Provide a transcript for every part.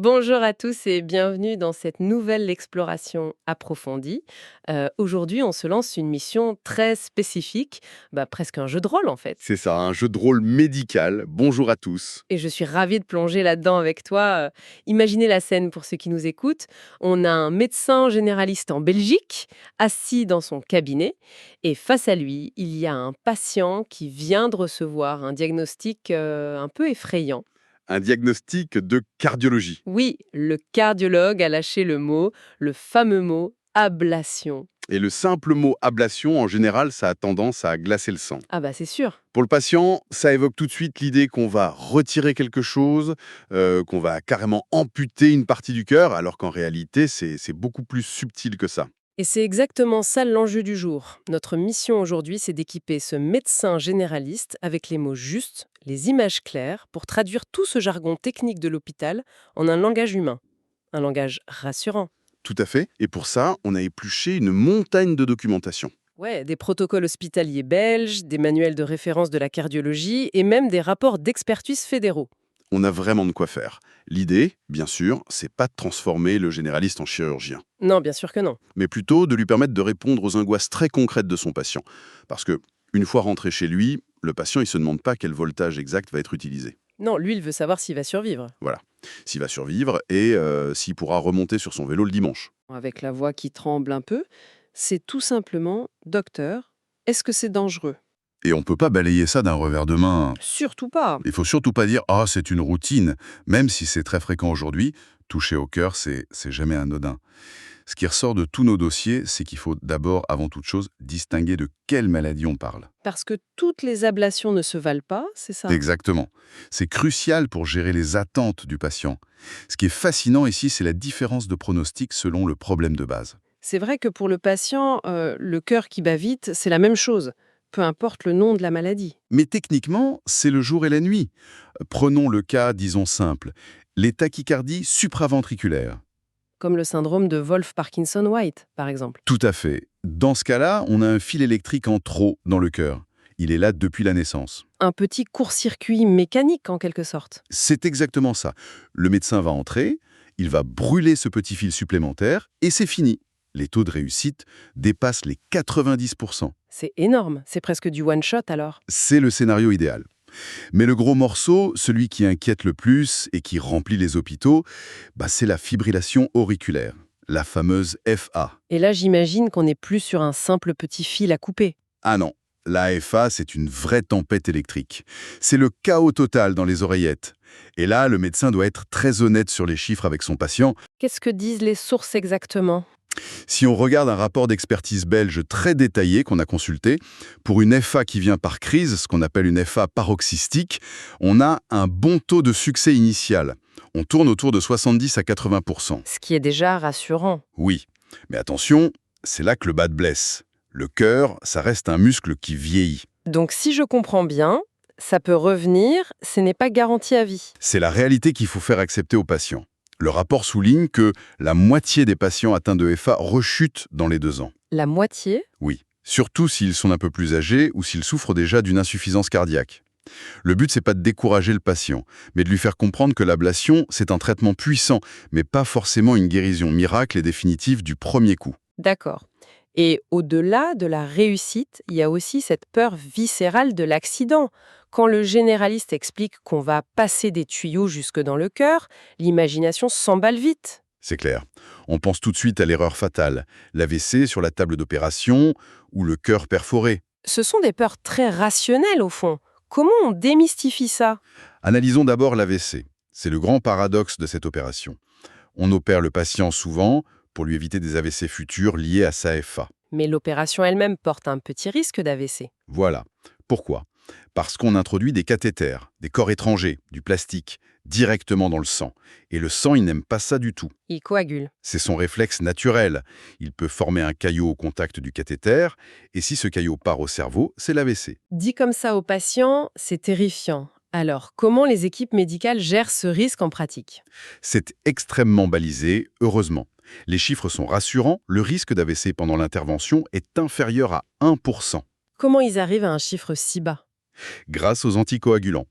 Bonjour à tous et bienvenue dans cette nouvelle exploration approfondie. Aujourd'hui, on se lance une mission très spécifique, presque un jeu de rôle en fait. C'est ça, un jeu de rôle médical. Bonjour à tous. Et je suis ravie de plonger là-dedans avec toi. Imaginez la scène pour ceux qui nous écoutent. On a un médecin généraliste en Belgique, assis dans son cabinet, et face à lui, il y a un patient qui vient de recevoir un diagnostic un peu effrayant. Un diagnostic de cardiologie. Oui, le cardiologue a lâché le fameux mot ablation. Et le simple mot ablation, en général, ça a tendance à glacer le sang. Ah bah c'est sûr. Pour le patient, ça évoque tout de suite l'idée qu'on va retirer quelque chose, qu'on va carrément amputer une partie du cœur, alors qu'en réalité, c'est beaucoup plus subtil que ça. Et c'est exactement ça l'enjeu du jour. Notre mission aujourd'hui, c'est d'équiper ce médecin généraliste avec les mots justes, les images claires, pour traduire tout ce jargon technique de l'hôpital en un langage humain. Un langage rassurant. Tout à fait. Et pour ça, on a épluché une montagne de documentation. Ouais, des protocoles hospitaliers belges, des manuels de référence de la cardiologie et même des rapports d'expertise fédéraux. On a vraiment de quoi faire. L'idée, bien sûr, c'est pas de transformer le généraliste en chirurgien, Non, bien sûr que non. mais plutôt de lui permettre de répondre aux angoisses très concrètes de son patient. Parce que, une fois rentré chez lui, le patient il se demande pas quel voltage exact va être utilisé. Non, lui, il veut savoir s'il va survivre. Voilà. S'il va survivre et s'il pourra remonter sur son vélo le dimanche. Avec la voix qui tremble un peu, c'est tout simplement docteur, est-ce que c'est dangereux? Et on peut pas balayer ça d'un revers de main. Surtout pas. Il faut surtout pas dire «Ah, c'est une routine», même si c'est très fréquent aujourd'hui. Toucher au cœur, c'est jamais anodin. Ce qui ressort de tous nos dossiers, c'est qu'il faut d'abord, avant toute chose, distinguer de quelle maladie on parle. Parce que toutes les ablations ne se valent pas, c'est ça? Exactement. C'est crucial pour gérer les attentes du patient. Ce qui est fascinant ici, c'est la différence de pronostic selon le problème de base. C'est vrai que pour le patient, le cœur qui bat vite, c'est la même chose, peu importe le nom de la maladie. Mais techniquement, c'est le jour et la nuit. Prenons le cas, disons simple, les tachycardies supraventriculaires. Comme le syndrome de Wolff-Parkinson-White, par exemple. Tout à fait. Dans ce cas-là, on a un fil électrique en trop dans le cœur. Il est là depuis la naissance. Un petit court-circuit mécanique, en quelque sorte. C'est exactement ça. Le médecin va entrer, il va brûler ce petit fil supplémentaire et c'est fini. Les taux de réussite dépassent les 90%. C'est énorme, c'est presque du one-shot alors. C'est le scénario idéal. Mais le gros morceau, celui qui inquiète le plus et qui remplit les hôpitaux, c'est la fibrillation auriculaire, la fameuse FA. Et là, j'imagine qu'on n'est plus sur un simple petit fil à couper. Ah non, la FA, c'est une vraie tempête électrique. C'est le chaos total dans les oreillettes. Et là, le médecin doit être très honnête sur les chiffres avec son patient. Qu'est-ce que disent les sources exactement? Si on regarde un rapport d'expertise belge très détaillé qu'on a consulté, pour une FA qui vient par crise, ce qu'on appelle une FA paroxystique, on a un bon taux de succès initial. On tourne autour de 70 à 80%. Ce qui est déjà rassurant. Oui, mais attention, c'est là que le bas de blesse. Le cœur, ça reste un muscle qui vieillit. Donc si je comprends bien, ça peut revenir, ce n'est pas garanti à vie. C'est la réalité qu'il faut faire accepter aux patients. Le rapport souligne que la moitié des patients atteints de FA rechutent dans les 2 ans. La moitié? Oui, surtout s'ils sont un peu plus âgés ou s'ils souffrent déjà d'une insuffisance cardiaque. Le but, c'est pas de décourager le patient, mais de lui faire comprendre que l'ablation, c'est un traitement puissant, mais pas forcément une guérison miracle et définitive du premier coup. D'accord. Et au-delà de la réussite, il y a aussi cette peur viscérale de l'accident. Quand le généraliste explique qu'on va passer des tuyaux jusque dans le cœur, l'imagination s'emballe vite. C'est clair. On pense tout de suite à l'erreur fatale, l'AVC sur la table d'opération ou le cœur perforé. Ce sont des peurs très rationnelles au fond. Comment on démystifie ça? Analysons d'abord l'AVC. C'est le grand paradoxe de cette opération. On opère le patient souvent pour lui éviter des AVC futurs liés à sa FA. Mais l'opération elle-même porte un petit risque d'AVC. Voilà. Pourquoi? Parce qu'on introduit des cathéters, des corps étrangers, du plastique, directement dans le sang. Et le sang, il n'aime pas ça du tout. Il coagule. C'est son réflexe naturel. Il peut former un caillot au contact du cathéter, et si ce caillot part au cerveau, c'est l'AVC. Dit comme ça aux patients, c'est terrifiant. Alors, comment les équipes médicales gèrent ce risque en pratique? C'est extrêmement balisé, heureusement. Les chiffres sont rassurants, le risque d'AVC pendant l'intervention est inférieur à 1%. Comment ils arrivent à un chiffre si bas? grâce aux anticoagulants.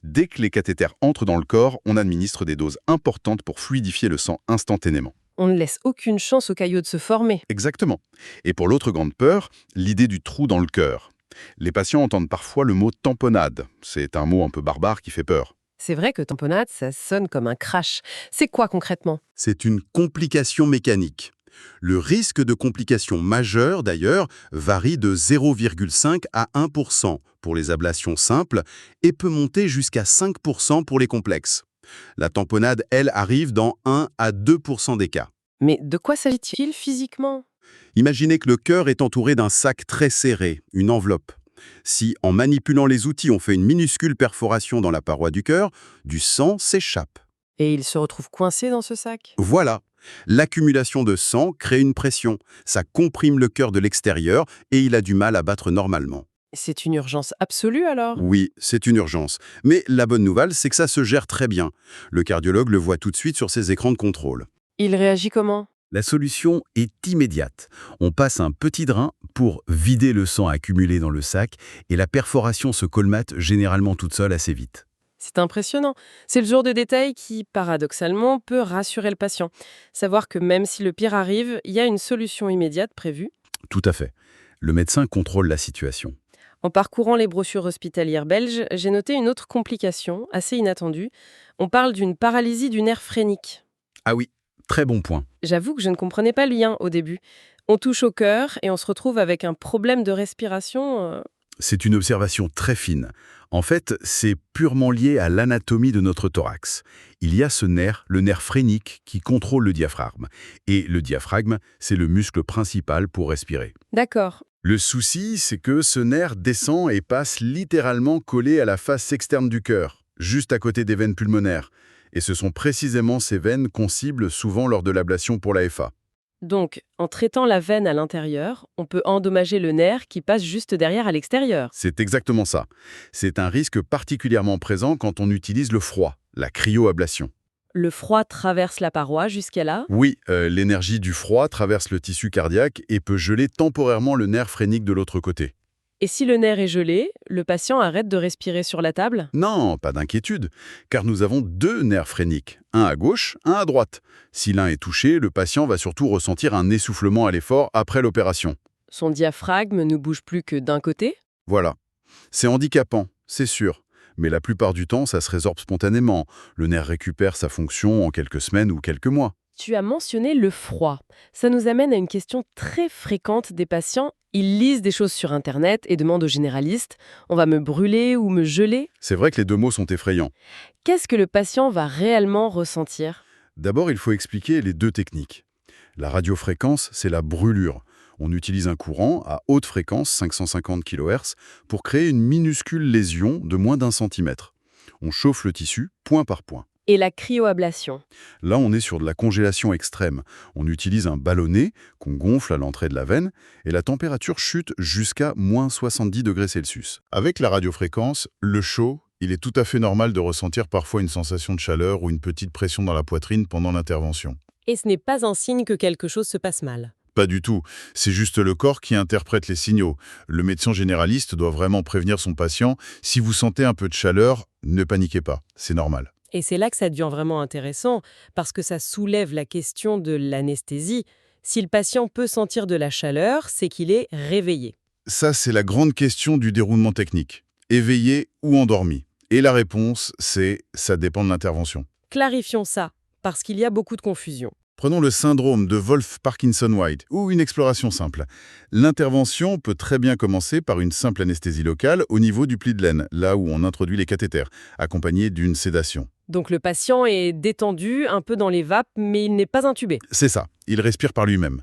Dès que les cathéters entrent dans le corps, on administre des doses importantes pour fluidifier le sang instantanément. On ne laisse aucune chance au caillot de se former. Exactement. Et pour l'autre grande peur, l'idée du trou dans le cœur. Les patients entendent parfois le mot tamponnade. C'est un mot un peu barbare qui fait peur. C'est vrai que tamponnade, ça sonne comme un crash. C'est quoi concrètement? C'est une complication mécanique. Le risque de complications majeures, d'ailleurs, varie de 0,5 à 1% pour les ablations simples et peut monter jusqu'à 5% pour les complexes. La tamponnade, elle, arrive dans 1 à 2% des cas. Mais de quoi s'agit-il physiquement? Imaginez que le cœur est entouré d'un sac très serré, une enveloppe. Si, en manipulant les outils, on fait une minuscule perforation dans la paroi du cœur, du sang s'échappe. Et il se retrouve coincé dans ce sac? Voilà. L'accumulation de sang crée une pression. Ça comprime le cœur de l'extérieur et il a du mal à battre normalement. C'est une urgence absolue alors? Oui, c'est une urgence. Mais la bonne nouvelle, c'est que ça se gère très bien. Le cardiologue le voit tout de suite sur ses écrans de contrôle. Il réagit comment? La solution est immédiate. On passe un petit drain pour vider le sang accumulé dans le sac et la perforation se colmate généralement toute seule assez vite. C'est impressionnant. C'est le genre de détail qui, paradoxalement, peut rassurer le patient. Savoir que même si le pire arrive, il y a une solution immédiate prévue. Tout à fait. Le médecin contrôle la situation. En parcourant les brochures hospitalières belges, j'ai noté une autre complication, assez inattendue. On parle d'une paralysie du nerf phrénique. Ah oui, très bon point. J'avoue que je ne comprenais pas le lien au début. On touche au cœur et on se retrouve avec un problème de respiration. C'est une observation très fine. En fait, c'est purement lié à l'anatomie de notre thorax. Il y a ce nerf, le nerf phrénique, qui contrôle le diaphragme. Et le diaphragme, c'est le muscle principal pour respirer. D'accord. Le souci, c'est que ce nerf descend et passe littéralement collé à la face externe du cœur, juste à côté des veines pulmonaires. Et ce sont précisément ces veines qu'on cible souvent lors de l'ablation pour l'AFA. Donc, en traitant la veine à l'intérieur, on peut endommager le nerf qui passe juste derrière à l'extérieur. C'est exactement ça. C'est un risque particulièrement présent quand on utilise le froid, la cryoablation. Le froid traverse la paroi jusqu'à là. Oui, l'énergie du froid traverse le tissu cardiaque et peut geler temporairement le nerf phrénique de l'autre côté. Et si le nerf est gelé, le patient arrête de respirer sur la table? Non, pas d'inquiétude, car nous avons deux nerfs phréniques, un à gauche, un à droite. Si l'un est touché, le patient va surtout ressentir un essoufflement à l'effort après l'opération. Son diaphragme ne bouge plus que d'un côté? Voilà. C'est handicapant, c'est sûr. Mais la plupart du temps, ça se résorbe spontanément. Le nerf récupère sa fonction en quelques semaines ou quelques mois. Tu as mentionné le froid. Ça nous amène à une question très fréquente des patients. Ils lisent des choses sur Internet et demandent aux généralistes « on va me brûler ou me geler ?» C'est vrai que les deux mots sont effrayants. Qu'est-ce que le patient va réellement ressentir? D'abord, il faut expliquer les deux techniques. La radiofréquence, c'est la brûlure. On utilise un courant à haute fréquence, 550 kHz, pour créer une minuscule lésion de moins d'1 centimètre. On chauffe le tissu point par point. Et la cryoablation? Là, on est sur de la congélation extrême. On utilise un ballonnet qu'on gonfle à l'entrée de la veine et la température chute jusqu'à moins 70 degrés Celsius. Avec la radiofréquence, le chaud, il est tout à fait normal de ressentir parfois une sensation de chaleur ou une petite pression dans la poitrine pendant l'intervention. Et ce n'est pas un signe que quelque chose se passe mal? Pas du tout. C'est juste le corps qui interprète les signaux. Le médecin généraliste doit vraiment prévenir son patient. Si vous sentez un peu de chaleur, ne paniquez pas. C'est normal. Et c'est là que ça devient vraiment intéressant, parce que ça soulève la question de l'anesthésie. Si le patient peut sentir de la chaleur, c'est qu'il est réveillé. Ça, c'est la grande question du déroulement technique. Éveillé ou endormi? Et la réponse, c'est ça dépend de l'intervention. Clarifions ça, parce qu'il y a beaucoup de confusion. Prenons le syndrome de Wolff-Parkinson-White ou une exploration simple. L'intervention peut très bien commencer par une simple anesthésie locale au niveau du pli de laine, là où on introduit les cathéters, accompagnée d'une sédation. Donc le patient est détendu, un peu dans les vapes, mais il n'est pas intubé. C'est ça, il respire par lui-même.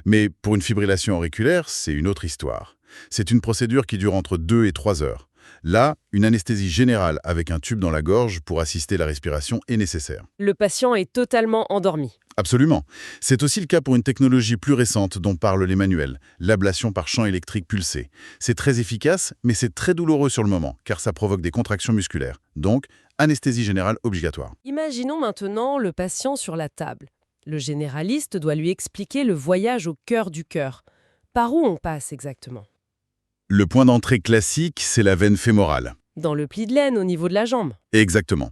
Mais pour une fibrillation auriculaire, c'est une autre histoire. C'est une procédure qui dure entre 2 et 3 heures. Là, une anesthésie générale avec un tube dans la gorge pour assister la respiration est nécessaire. Le patient est totalement endormi. Absolument. C'est aussi le cas pour une technologie plus récente dont parlent les manuels, l'ablation par champ électrique pulsé. C'est très efficace, mais c'est très douloureux sur le moment, car ça provoque des contractions musculaires. Donc, anesthésie générale obligatoire. Imaginons maintenant le patient sur la table. Le généraliste doit lui expliquer le voyage au cœur du cœur. Par où on passe exactement? Le point d'entrée classique, c'est la veine fémorale. Dans le pli de laine au niveau de la jambe. Exactement.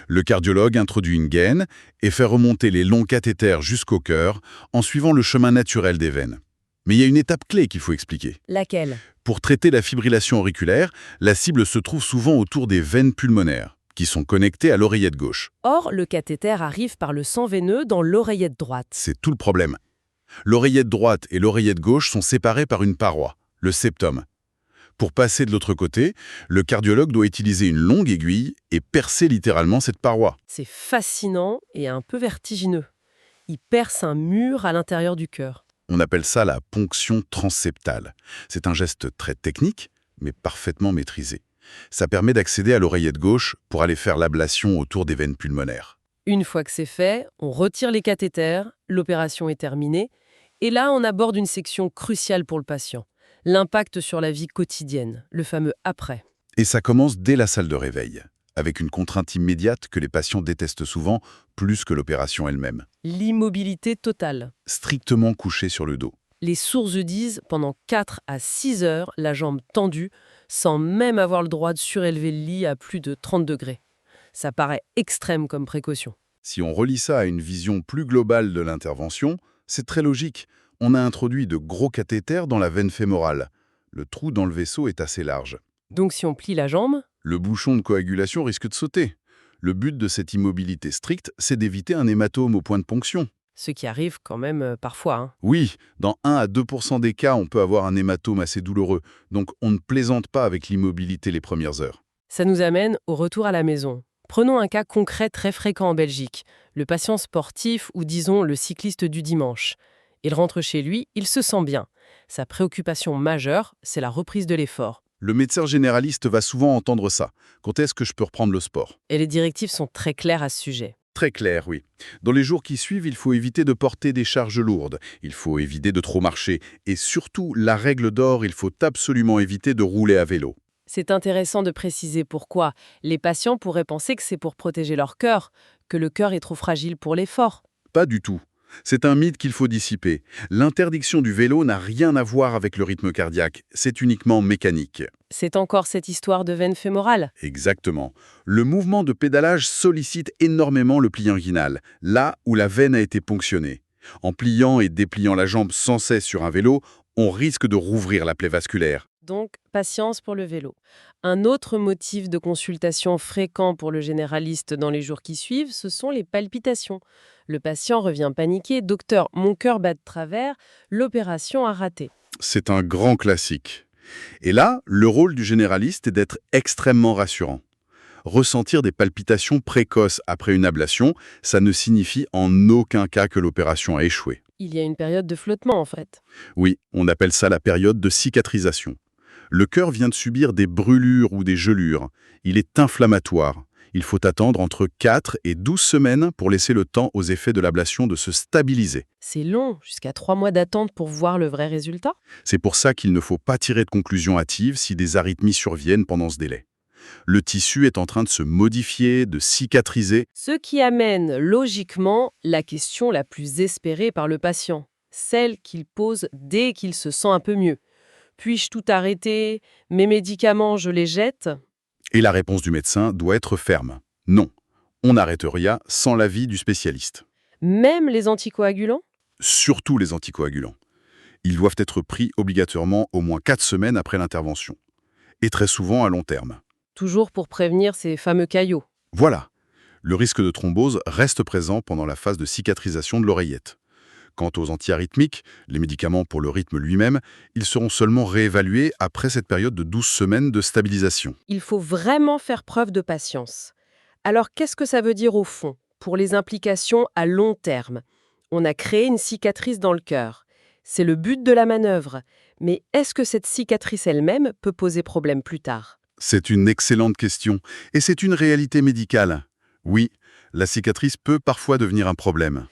Le cardiologue introduit une gaine et fait remonter les longs cathéters jusqu'au cœur en suivant le chemin naturel des veines. Mais il y a une étape clé qu'il faut expliquer. Laquelle? Pour traiter la fibrillation auriculaire, la cible se trouve souvent autour des veines pulmonaires, qui sont connectées à l'oreillette gauche. Or, le cathéter arrive par le sang veineux dans l'oreillette droite. C'est tout le problème. L'oreillette droite et l'oreillette gauche sont séparées par une paroi, le septum. Pour passer de l'autre côté, le cardiologue doit utiliser une longue aiguille et percer littéralement cette paroi. C'est fascinant et un peu vertigineux. Il perce un mur à l'intérieur du cœur. On appelle ça la ponction transseptale. C'est un geste très technique, mais parfaitement maîtrisé. Ça permet d'accéder à l'oreillette gauche pour aller faire l'ablation autour des veines pulmonaires. Une fois que c'est fait, on retire les cathéters, l'opération est terminée, et là on aborde une section cruciale pour le patient. L'impact sur la vie quotidienne, le fameux après. Et ça commence dès la salle de réveil, avec une contrainte immédiate que les patients détestent souvent plus que l'opération elle-même. L'immobilité totale. Strictement couché sur le dos. Les sources disent pendant 4 à 6 heures, la jambe tendue, sans même avoir le droit de surélever le lit à plus de 30 degrés. Ça paraît extrême comme précaution. Si on relie ça à une vision plus globale de l'intervention, c'est très logique. On a introduit de gros cathéters dans la veine fémorale. Le trou dans le vaisseau est assez large. Donc si on plie la jambe, Le bouchon de coagulation risque de sauter. Le but de cette immobilité stricte, c'est d'éviter un hématome au point de ponction. ce qui arrive quand même parfois, hein. Oui, dans 1 à 2% des cas, on peut avoir un hématome assez douloureux, donc on ne plaisante pas avec l'immobilité les premières heures. Ça nous amène au retour à la maison. Prenons un cas concret très fréquent en Belgique. Le patient sportif ou disons le cycliste du dimanche. Il rentre chez lui, il se sent bien. Sa préoccupation majeure, c'est la reprise de l'effort. Le médecin généraliste va souvent entendre ça. Quand est-ce que je peux reprendre le sport? Et les directives sont très claires à ce sujet. Très clair, oui. Dans les jours qui suivent, il faut éviter de porter des charges lourdes. Il faut éviter de trop marcher. Et surtout, la règle d'or, il faut absolument éviter de rouler à vélo. C'est intéressant de préciser pourquoi. Les patients pourraient penser que c'est pour protéger leur cœur, que le cœur est trop fragile pour l'effort. Pas du tout. C'est un mythe qu'il faut dissiper. L'interdiction du vélo n'a rien à voir avec le rythme cardiaque. C'est uniquement mécanique. C'est encore cette histoire de veine fémorale. Exactement. Le mouvement de pédalage sollicite énormément le pli inguinal, là où la veine a été ponctionnée. En pliant et dépliant la jambe sans cesse sur un vélo, on risque de rouvrir la plaie vasculaire. Donc, patience pour le vélo. Un autre motif de consultation fréquent pour le généraliste dans les jours qui suivent, ce sont les palpitations. Le patient revient paniqué. « Docteur, mon cœur bat de travers, l'opération a raté. » C'est un grand classique. Et là, le rôle du généraliste est d'être extrêmement rassurant. Ressentir des palpitations précoces après une ablation, ça ne signifie en aucun cas que l'opération a échoué. Il y a une période de flottement en fait. Oui, on appelle ça la période de cicatrisation. Le cœur vient de subir des brûlures ou des gelures. Il est inflammatoire. Il faut attendre entre 4 et 12 semaines pour laisser le temps aux effets de l'ablation de se stabiliser. C'est long, jusqu'à 3 mois d'attente pour voir le vrai résultat. C'est pour ça qu'il ne faut pas tirer de conclusions hâtives si des arythmies surviennent pendant ce délai. Le tissu est en train de se modifier, de cicatriser. Ce qui amène logiquement la question la plus espérée par le patient, celle qu'il pose dès qu'il se sent un peu mieux. Puis-je tout arrêter? Mes médicaments, je les jette? Et la réponse du médecin doit être ferme. Non, on n'arrête rien sans l'avis du spécialiste. Même les anticoagulants? Surtout les anticoagulants. Ils doivent être pris obligatoirement au moins 4 semaines après l'intervention. Et très souvent à long terme. Toujours pour prévenir ces fameux caillots. Voilà. Le risque de thrombose reste présent pendant la phase de cicatrisation de l'oreillette. Quant aux antiarythmiques, les médicaments pour le rythme lui-même, ils seront seulement réévalués après cette période de 12 semaines de stabilisation. Il faut vraiment faire preuve de patience. Alors qu'est-ce que ça veut dire au fond, pour les implications à long terme? On a créé une cicatrice dans le cœur. C'est le but de la manœuvre. Mais est-ce que cette cicatrice elle-même peut poser problème plus tard? C'est une excellente question, et c'est une réalité médicale. Oui, la cicatrice peut parfois devenir un problème.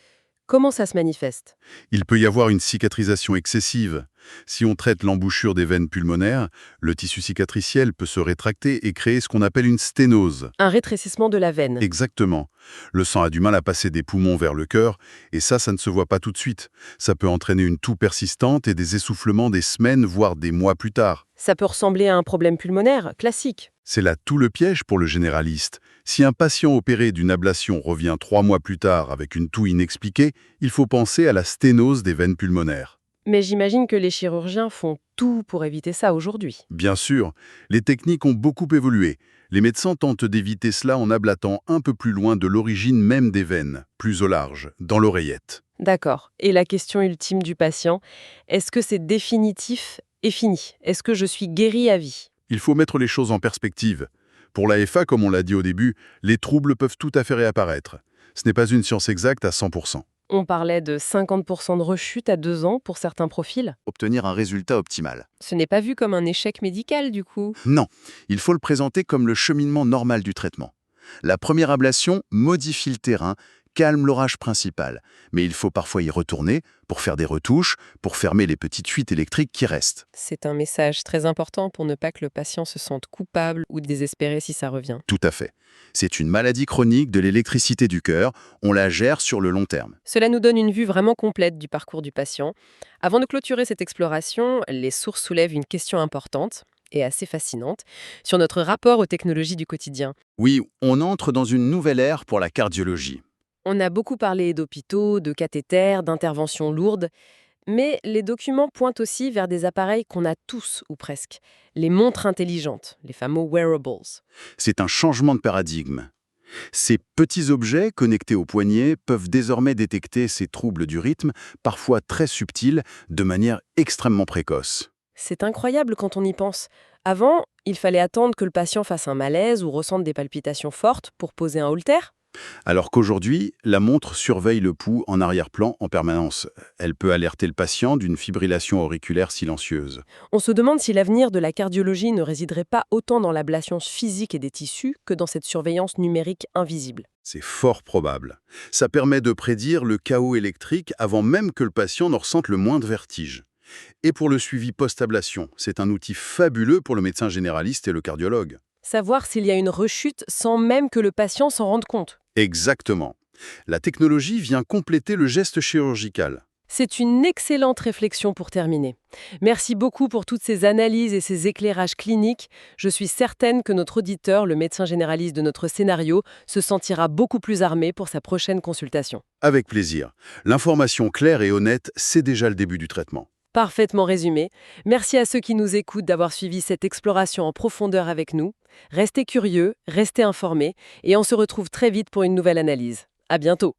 Comment ça se manifeste? Il peut y avoir une cicatrisation excessive, Si on traite l'embouchure des veines pulmonaires, le tissu cicatriciel peut se rétracter et créer ce qu'on appelle une sténose. Un rétrécissement de la veine. Exactement. Le sang a du mal à passer des poumons vers le cœur, et ça ne se voit pas tout de suite. Ça peut entraîner une toux persistante et des essoufflements des semaines, voire des mois plus tard. Ça peut ressembler à un problème pulmonaire classique. C'est là tout le piège pour le généraliste. Si un patient opéré d'une ablation revient 3 mois plus tard avec une toux inexpliquée, il faut penser à la sténose des veines pulmonaires. Mais j'imagine que les chirurgiens font tout pour éviter ça aujourd'hui. Bien sûr, les techniques ont beaucoup évolué. Les médecins tentent d'éviter cela en ablatant un peu plus loin de l'origine même des veines, plus au large, dans l'oreillette. D'accord. Et la question ultime du patient, est-ce que c'est définitif et fini? Est-ce que je suis guéri à vie? Il faut mettre les choses en perspective. Pour l'AFA, comme on l'a dit au début, les troubles peuvent tout à fait réapparaître. Ce n'est pas une science exacte à 100%. On parlait de 50% de rechute à 2 ans pour certains profils. Obtenir un résultat optimal. Ce n'est pas vu comme un échec médical, du coup. Non, il faut le présenter comme le cheminement normal du traitement. La première ablation modifie le terrain, calme l'orage principal, mais il faut parfois y retourner pour faire des retouches, pour fermer les petites fuites électriques qui restent. C'est un message très important pour ne pas que le patient se sente coupable ou désespéré si ça revient. Tout à fait. C'est une maladie chronique de l'électricité du cœur, on la gère sur le long terme. Cela nous donne une vue vraiment complète du parcours du patient. Avant de clôturer cette exploration, les sources soulèvent une question importante et assez fascinante sur notre rapport aux technologies du quotidien. Oui, on entre dans une nouvelle ère pour la cardiologie. On a beaucoup parlé d'hôpitaux, de cathéters, d'interventions lourdes, mais les documents pointent aussi vers des appareils qu'on a tous ou presque. Les montres intelligentes, les fameux wearables. C'est un changement de paradigme. Ces petits objets connectés au poignet peuvent désormais détecter ces troubles du rythme, parfois très subtils, de manière extrêmement précoce. C'est incroyable quand on y pense. Avant, il fallait attendre que le patient fasse un malaise ou ressente des palpitations fortes pour poser un holter. Alors qu'aujourd'hui, la montre surveille le pouls en arrière-plan en permanence. Elle peut alerter le patient d'une fibrillation auriculaire silencieuse. On se demande si l'avenir de la cardiologie ne résiderait pas autant dans l'ablation physique et des tissus que dans cette surveillance numérique invisible. C'est fort probable. Ça permet de prédire le chaos électrique avant même que le patient ne ressente le moindre vertige. Et pour le suivi post-ablation, c'est un outil fabuleux pour le médecin généraliste et le cardiologue. Savoir s'il y a une rechute sans même que le patient s'en rende compte. Exactement. La technologie vient compléter le geste chirurgical. C'est une excellente réflexion pour terminer. Merci beaucoup pour toutes ces analyses et ces éclairages cliniques. Je suis certaine que notre auditeur, le médecin généraliste de notre scénario, se sentira beaucoup plus armé pour sa prochaine consultation. Avec plaisir. L'information claire et honnête, c'est déjà le début du traitement. Parfaitement résumé. Merci à ceux qui nous écoutent d'avoir suivi cette exploration en profondeur avec nous. Restez curieux, restez informés et on se retrouve très vite pour une nouvelle analyse. À bientôt.